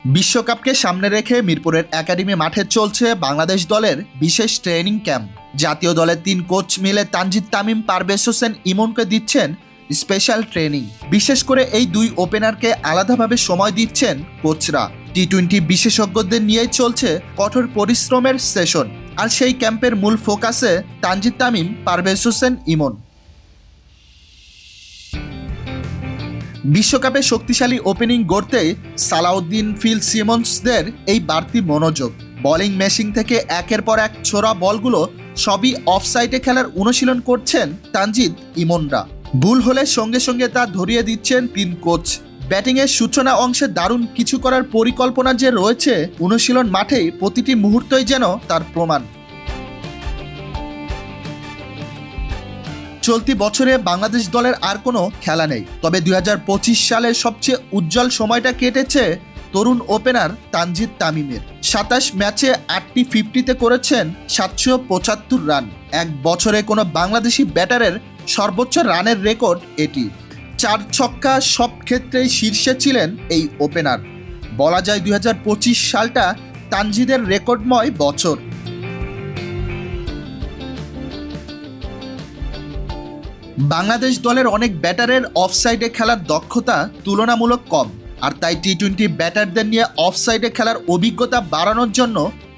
বিশ্বকাপকে সামনে রেখে মিরপুরের একাডেমি মাঠে চলছে বাংলাদেশ দলের বিশেষ ট্রেনিং ক্যাম্প। জাতীয় দলের 3 কোচ মিলে তানজিদ তামিম, পারভেজ হোসেন ইমনকে দিচ্ছেন স্পেশাল ট্রেনিং। বিশেষ করে এই 2 ওপেনারকে আলাদাভাবে সময় দিচ্ছেন কোচরা। টি-20 বিশেষজ্ঞদের নিয়েই চলছে কঠোর পরিশ্রমের সেশন। আর সেই ক্যাম্পের মূল ফোকাসে তানজিদ তামিম, পারভেজ হোসেন ইমন। বিশ্বকাপে শক্তিশালী ওপেনিং গড়তে সালাউদ্দিন, ফিল সিমন্সদের এই বাড়তি মনোযোগ। বোলিং মেশিন থেকে একের পর এক ছোড়া বলগুলো সবই অফসাইডে খেলার অনুশীলন করছেন তানজিদ, ইমনরা। ভুল হলে সঙ্গে সঙ্গে তা ধরিয়ে দিচ্ছেন 3 কোচ। ব্যাটিংয়ের সূচনা অংশে দারুণ কিছু করার পরিকল্পনা যে রয়েছে অনুশীলন মাঠেই প্রতিটি মুহূর্তই যেন তার প্রমাণ। চলতি বছরে বাংলাদেশ দলের আর কোনো খেলা নেই, তবে 2025 সালের সবচেয়ে উজ্জ্বল সময়টা কেটেছে তরুণ ওপেনার তানজিদ তামিমের। 27 ম্যাচে 8টি 50-তে করেছেন 775 রান। এক বছরে কোনো বাংলাদেশি ব্যাটারের সর্বোচ্চ রানের রেকর্ড এটি। 4 ছক্কা সব ক্ষেত্রেই শীর্ষে ছিলেন এই ওপেনার। বলা যায় 2025 সালটা তানজিদের রেকর্ডময় বছর। বাংলাদেশ দলের অনেক ব্যাটারের অফসাইডে খেলার দক্ষতা তুলনামূলক কম, আর তাই টি-20 ব্যাটারদের নিয়ে অফসাইডে খেলার অভিজ্ঞতা বাড়ানোর জন্য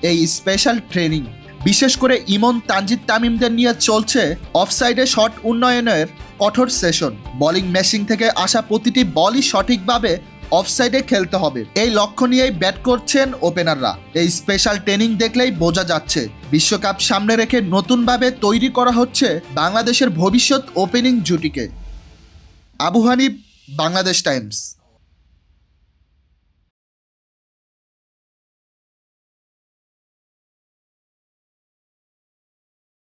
এই স্পেশাল ট্রেনিং। বিশেষ করে ইমন, তানজিদ তামিমদের নিয়ে চলছে অফসাইডে শট উন্নয়নের কঠোর সেশন। বোলিং মেশিন থেকে আসা প্রতিটি বলই সঠিকভাবে অফসাইডে খেলতে হবে, এই লক্ষ্য নিয়েই ব্যাট করছেন ওপেনাররা। এই স্পেশাল ট্রেনিং দেখলেই বোঝা যাচ্ছে বিশ্বকাপ সামনে রেখে নতুনভাবে তৈরি করা হচ্ছে বাংলাদেশের ভবিষ্যৎ ওপেনিং জুটিকে। আবু হানিফ, বাংলাদেশ টাইমস।